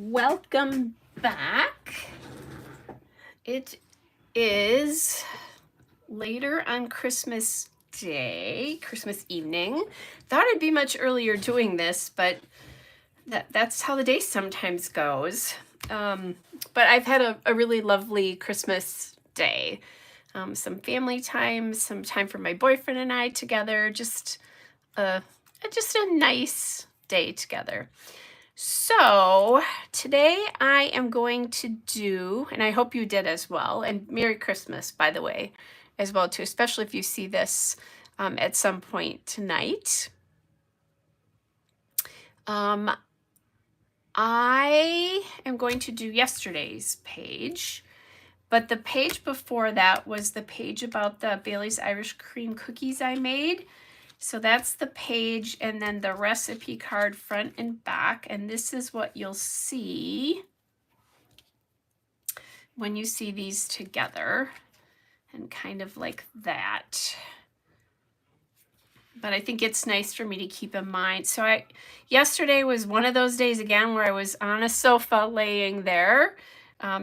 Welcome back. It is later on Christmas Day, Christmas evening. Thought I'd be much earlier doing this, but that's how the day sometimes goes. But I've had a really lovely Christmas day. Some family time, some time for my boyfriend and I together, just a nice day together. So today I am going to do, and I hope you did as well, and Merry Christmas, by the way, as well too, especially if you see this at some point tonight. I am going to do yesterday's page, but the page before that was the page about the Bailey's Irish Cream cookies I made. So that's the page, and then the recipe card front and back, and this is what you'll see when you see these together, and kind of like that. But I think it's nice for me to keep in mind. So yesterday was one of those days again where I was on a sofa laying there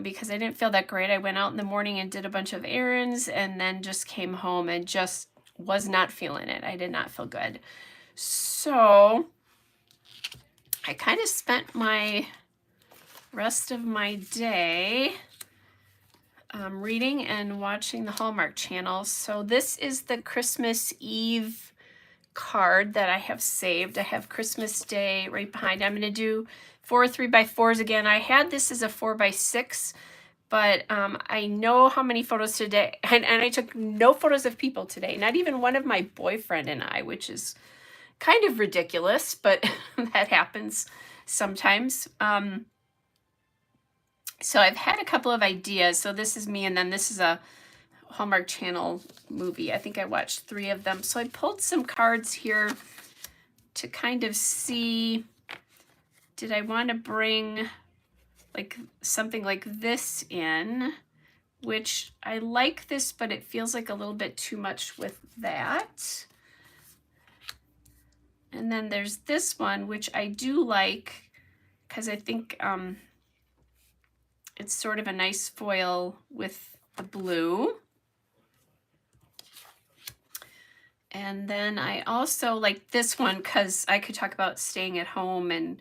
because I didn't feel that great. I went out in the morning and did a bunch of errands and then just came home and just was not feeling it. I did not feel good. So I kind of spent my rest of my day reading and watching the Hallmark Channel. So this is the Christmas Eve card that I have saved. I have Christmas Day right behind. I'm going to do 4 3x4s again. I had this as a 4x6, but I know how many photos today, and I took no photos of people today, not even one of my boyfriend and I, which is kind of ridiculous, but that happens sometimes. So I've had a couple of ideas. So this is me, and then this is a Hallmark Channel movie. I think I watched 3 of them. So I pulled some cards here to kind of see, did I want to bring like something like this in, which I like this, but it feels like a little bit too much with that. And then there's this one, which I do like because I think it's sort of a nice foil with the blue. And then I also like this one because I could talk about staying at home and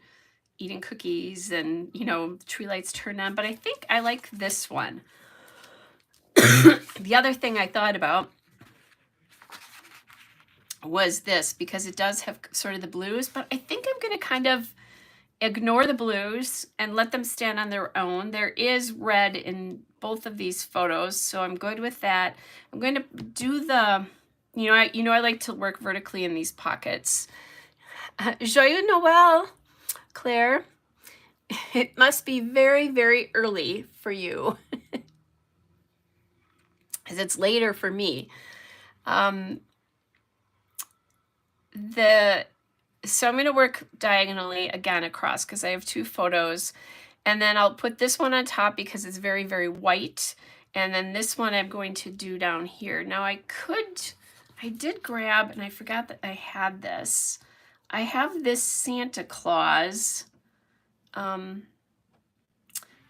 eating cookies and, you know, tree lights turned on, but I think I like this one. The other thing I thought about was this, because it does have sort of the blues, but I think I'm going to kind of ignore the blues and let them stand on their own. There is red in both of these photos, so I'm good with that. I'm going to do the, I like to work vertically in these pockets. Joyeux Noël, Claire. It must be very, very early for you, as it's later for me. So I'm going to work diagonally again across because I have 2 photos, and then I'll put this one on top because it's very, very white, and then this one I'm going to do down here. Now I did grab, and I forgot that I had this. I have this Santa Claus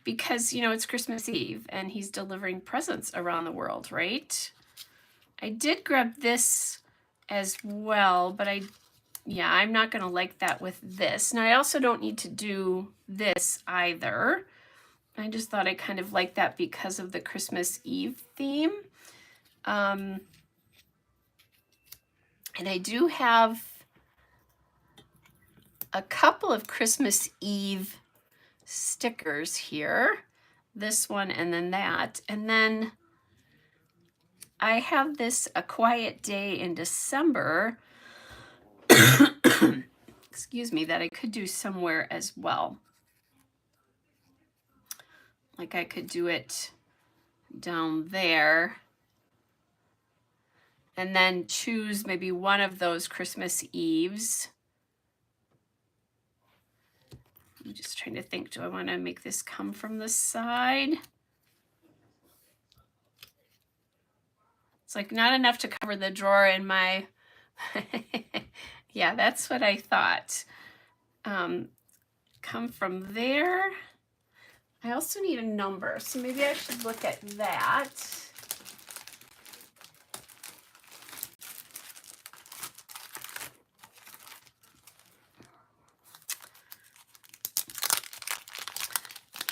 because, it's Christmas Eve and he's delivering presents around the world, right? I did grab this as well, but I'm not going to like that with this. Now, I also don't need to do this either. I just thought I kind of like that because of the Christmas Eve theme. And I do have a couple of Christmas Eve stickers here. This one and then that. And then I have this A Quiet Day in December, excuse me, that I could do somewhere as well. Like I could do it down there and then choose maybe one of those Christmas Eves. I'm just trying to think, do I want to make this come from the side? It's like not enough to cover the drawer in my, yeah, that's what I thought. Come from there. I also need a number, so maybe I should look at that.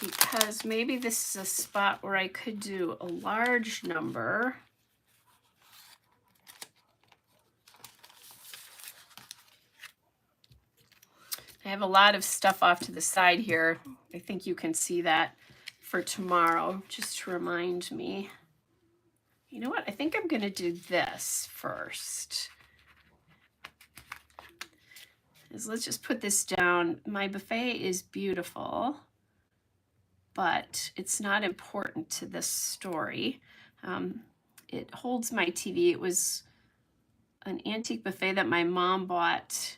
Because maybe this is a spot where I could do a large number. I have a lot of stuff off to the side here. I think you can see that for tomorrow, just to remind me. You know what? I think I'm going to do this first. Let's just put this down. My buffet is beautiful, but it's not important to this story. It holds my TV. It was an antique buffet that my mom bought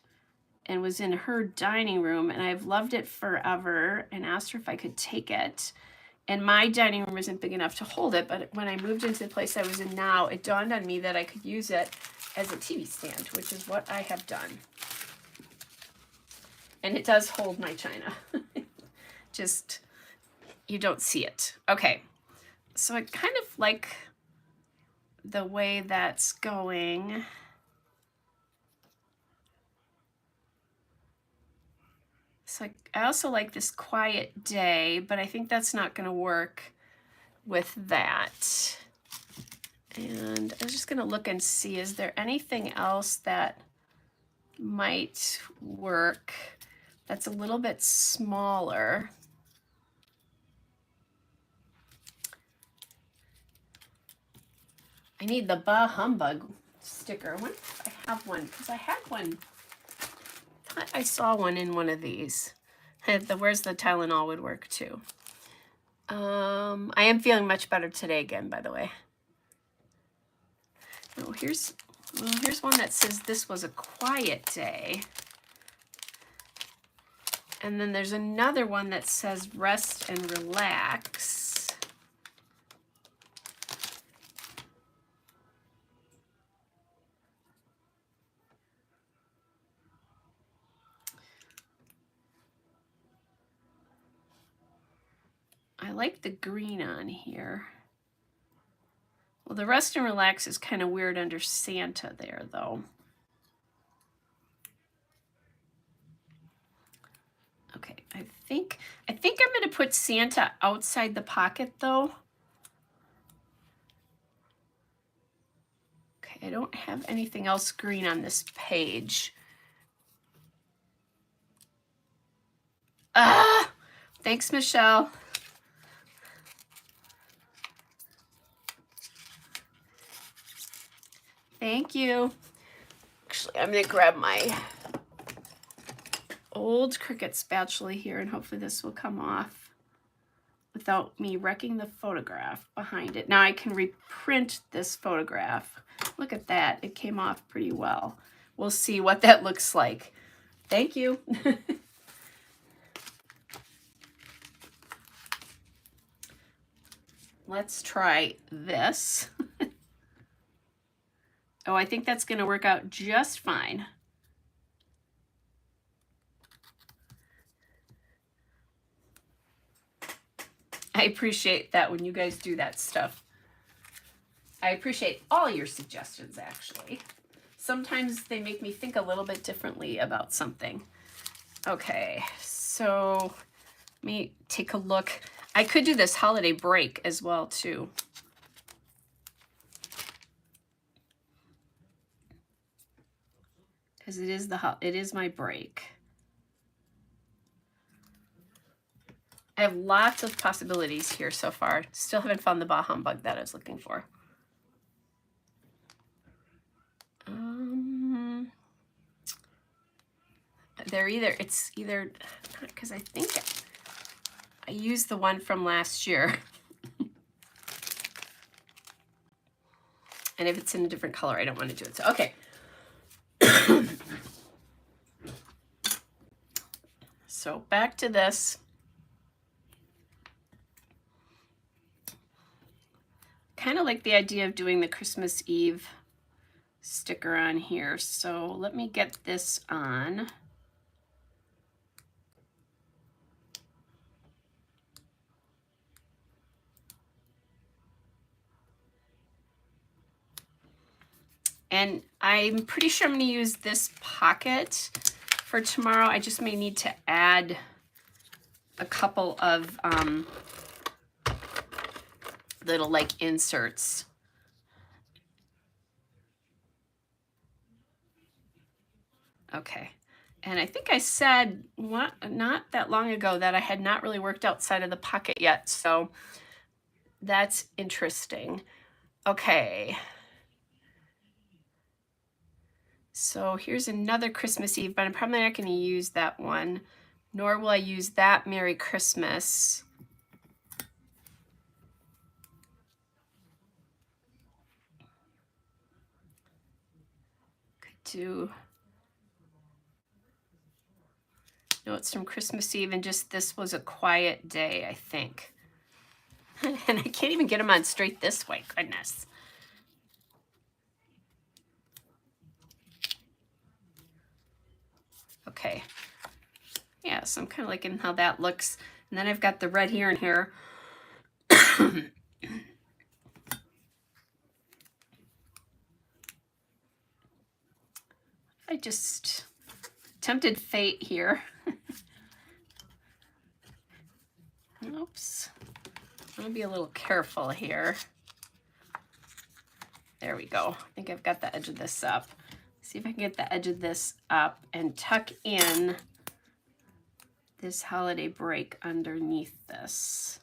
and was in her dining room, and I've loved it forever and asked her if I could take it. And my dining room isn't big enough to hold it, but when I moved into the place I was in now, it dawned on me that I could use it as a TV stand, which is what I have done. And it does hold my china. Just, you don't see it. Okay, so I kind of like the way that's going. So I also like this quiet day, but I think that's not going to work with that. And I'm just going to look and see, is there anything else that might work that's a little bit smaller? I need the Bah Humbug sticker. I wonder if I have one, because I had one. I thought I saw one in one of these. The Where's the Tylenol would work too. I am feeling much better today again, by the way. Oh, here's one that says this was a quiet day. And then there's another one that says rest and relax. I like the green on here. Well, the rest and relax is kind of weird under Santa there, though. Okay, I think I'm going to put Santa outside the pocket, though. Okay, I don't have anything else green on this page. Ah, thanks, Michelle. Thank you. Actually, I'm going to grab my old Cricut spatula here, and hopefully this will come off without me wrecking the photograph behind it. Now I can reprint this photograph. Look at that. It came off pretty well. We'll see what that looks like. Thank you. Let's try this. Oh, I think that's going to work out just fine. I appreciate that when you guys do that stuff. I appreciate all your suggestions, actually. Sometimes they make me think a little bit differently about something. Okay, so let me take a look. I could do this holiday break as well, too. Because it is my break. I have lots of possibilities here so far. Still haven't found the Bah Humbug that I was looking for. It's either, because I think I used the one from last year. And if it's in a different color, I don't want to do it. So, okay. So back to this. Kind of like the idea of doing the Christmas Eve sticker on here. So let me get this on. And I'm pretty sure I'm going to use this pocket for tomorrow. I just may need to add a couple of little like inserts. Okay. And I think I said not that long ago that I had not really worked outside of the pocket yet. So that's interesting. Okay. So here's another Christmas Eve, but I'm probably not going to use that one, nor will I use that Merry Christmas. Could do notes from Christmas Eve, and just this was a quiet day, I think. And I can't even get them on straight this way, goodness. Okay. Yeah, so I'm kind of liking how that looks. And then I've got the red here and here. I just tempted fate here. Oops. I'm gonna be a little careful here. There we go. I think I've got the edge of this up. See if I can get the edge of this up and tuck in this holiday break underneath this.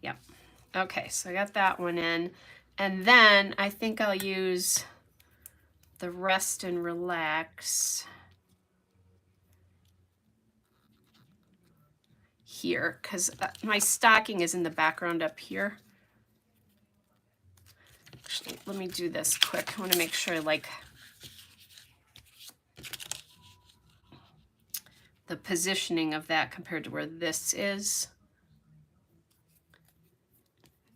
Yep. Okay, so I got that one in. And then I think I'll use the Rest and Relax here, because my stocking is in the background up here. Actually, let me do this quick. I want to make sure I like the positioning of that compared to where this is.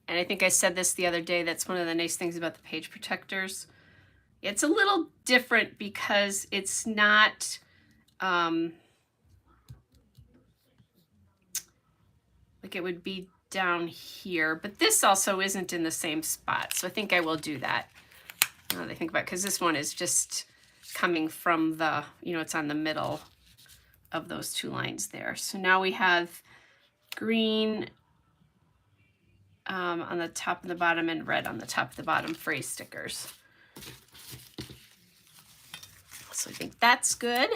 And I think I said this the other day, that's one of the nice things about the page protectors. It's a little different because it's not like it would be down here, but this also isn't in the same spot. So I think I will do that. Now that I think about it, because this one is just coming from the, it's on the middle of those two lines there. So now we have green on the top and the bottom and red on the top and the bottom phrase stickers. So I think that's good.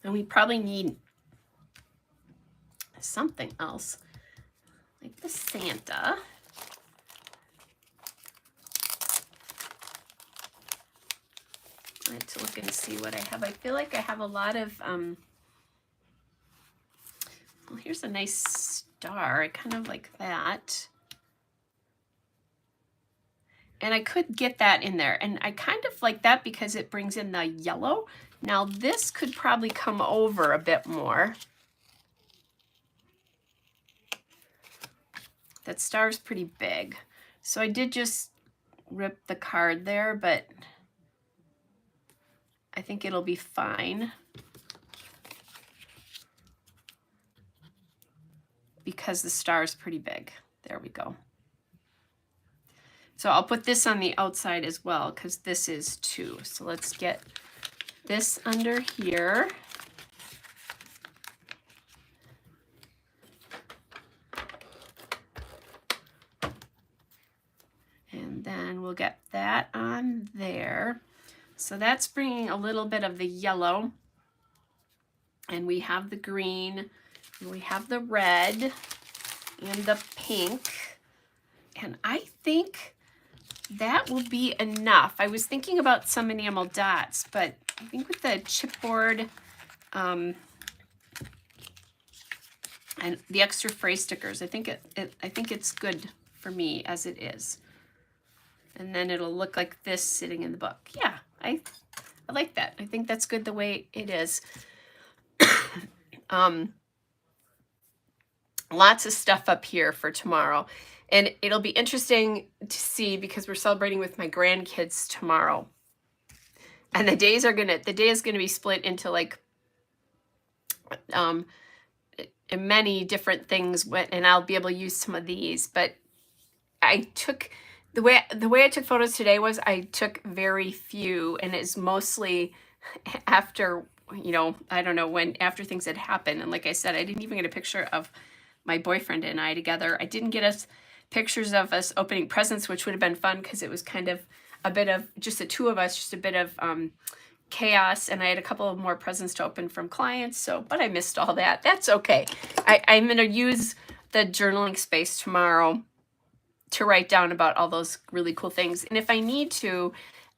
And we probably need something else, like the Santa. I have to look and see what I have. I feel like I have a lot of, well, here's a nice star. I kind of like that. And I could get that in there. And I kind of like that because it brings in the yellow. Now this could probably come over a bit more. That star is pretty big. So I did just rip the card there, but I think it'll be fine because the star is pretty big. There we go. So I'll put this on the outside as well because this is 2. So let's get this under here. And then we'll get that on there. So that's bringing a little bit of the yellow. And we have the green, and we have the red, and the pink. And I think that will be enough. I was thinking about some enamel dots, but I think with the chipboard and the extra phrase stickers, I think it's good for me as it is. And then it'll look like this sitting in the book. Yeah, I like that. I think that's good the way it is. lots of stuff up here for tomorrow. And it'll be interesting to see because we're celebrating with my grandkids tomorrow. And the day is gonna be split into like many different things, and I'll be able to use some of these. But I took the way I took photos today was I took very few, and it's mostly after, I don't know when, after things had happened. And like I said, I didn't even get a picture of my boyfriend and I together. I didn't get us pictures of us opening presents, which would have been fun because it was kind of a bit of just the two of us, just a bit of chaos. And I had a couple of more presents to open from clients. So, but I missed all that. That's okay. I'm going to use the journaling space tomorrow to write down about all those really cool things. And if I need to,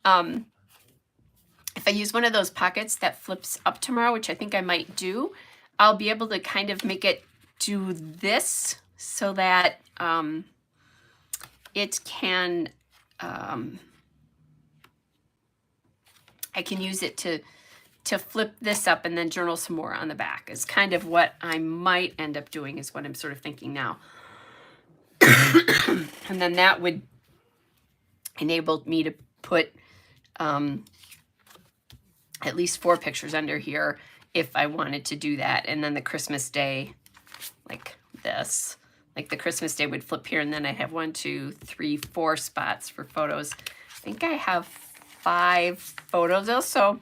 if I use one of those pockets that flips up tomorrow, which I think I might do, I'll be able to kind of make it do this so that it can, I can use it to flip this up and then journal some more on the back is kind of what I might end up doing, is what I'm sort of thinking now. And then that would enable me to put at least 4 pictures under here if I wanted to do that. And then the Christmas Day, like this, like the Christmas Day would flip here, and then I have 1, 2, 3, 4 spots for photos. I think I have 5 photos also,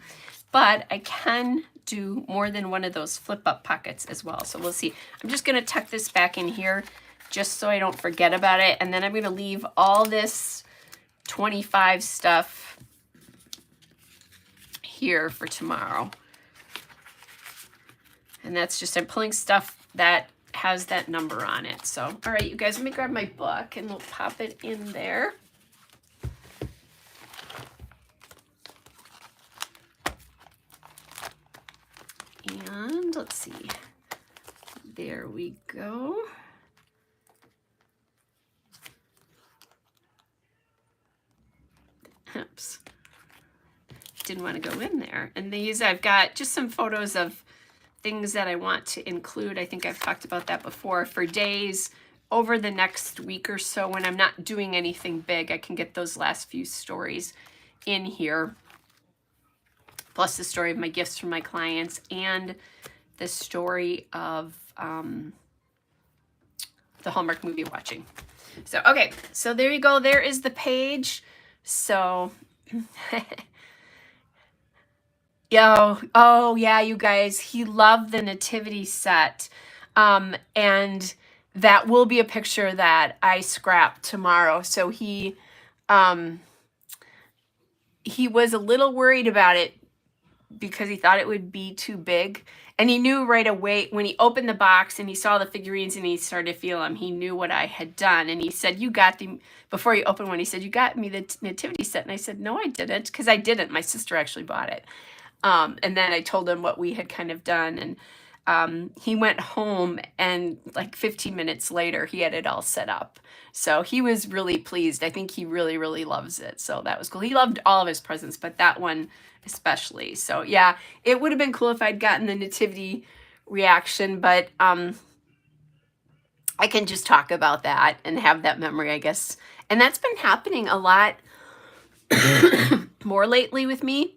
but I can do more than one of those flip up pockets as well. So we'll see. I'm just going to tuck this back in here just so I don't forget about it. And then I'm going to leave all this 25 stuff here for tomorrow. And that's just, I'm pulling stuff that has that number on it. So, all right, you guys, let me grab my book and we'll pop it in there. And let's see. There we go. Oops. Didn't want to go in there. And these, I've got just some photos of things that I want to include. I think I've talked about that before, for days over the next week or so when I'm not doing anything big. I can get those last few stories in here, plus the story of my gifts from my clients and the story of the Hallmark movie watching. So, okay, so there you go. There is the page. So, oh yeah, you guys, he loved the nativity set. And that will be a picture that I scrap tomorrow. So he was a little worried about it because he thought it would be too big. And he knew right away when he opened the box and he saw the figurines and he started to feel them, he knew what I had done. And he said, before he opened one, he said, you got me the nativity set. And I said, no, I didn't, because I didn't. My sister actually bought it. And then I told him what we had kind of done. And he went home, and like 15 minutes later, he had it all set up. So he was really pleased. I think he really, really loves it. So that was cool. He loved all of his presents, but that one especially. So yeah, it would have been cool if I'd gotten the nativity reaction, but I can just talk about that and have that memory, I guess. And that's been happening a lot more lately with me,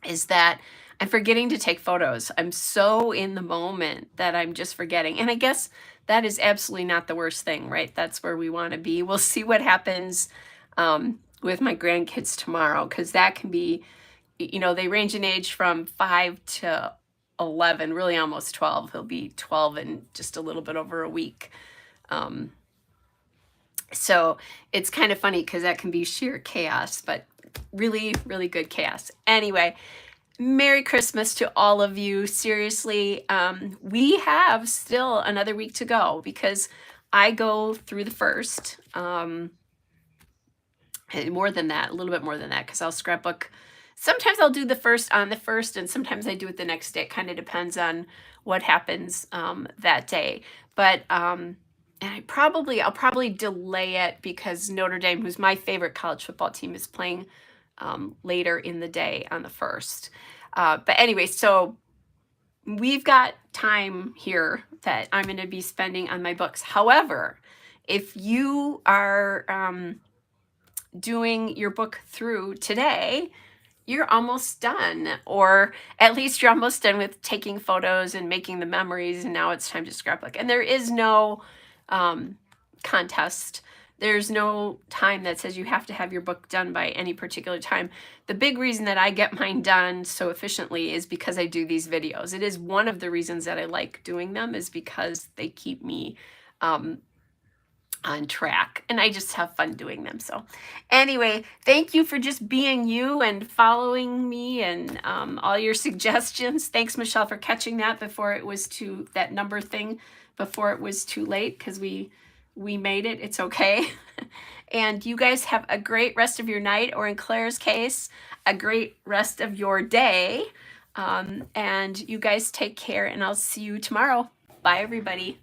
is that I'm forgetting to take photos. I'm so in the moment that I'm just forgetting. And I guess that is absolutely not the worst thing, right? That's where we want to be. We'll see what happens with my grandkids tomorrow, because that can be, they range in age from 5 to 11, really almost 12. He'll be 12 in just a little bit over a week. So it's kind of funny because that can be sheer chaos, but really, really good chaos. Anyway, Merry Christmas to all of you. Seriously, we have still another week to go because I go through the 1st. More than that, a little bit more than that, because I'll scrapbook. Sometimes I'll do the 1st on the 1st, and sometimes I do it the next day. It kind of depends on what happens that day. But and I'll probably delay it because Notre Dame, who's my favorite college football team, is playing later in the day on the 1st. But anyway, so we've got time here that I'm going to be spending on my books. However, if you are doing your book through today, you're almost done, or at least you're almost done with taking photos and making the memories, and now it's time to scrapbook. And there is no contest. There's no time that says you have to have your book done by any particular time. The big reason that I get mine done so efficiently is because I do these videos. It is one of the reasons that I like doing them, is because they keep me on track, and I just have fun doing them. So anyway, thank you for just being you and following me, and all your suggestions. Thanks, Michelle, for catching that before it was that number thing before it was too late, because we made it. It's okay. And you guys have a great rest of your night, or in Claire's case, a great rest of your day. And you guys take care, and I'll see you tomorrow. Bye, everybody.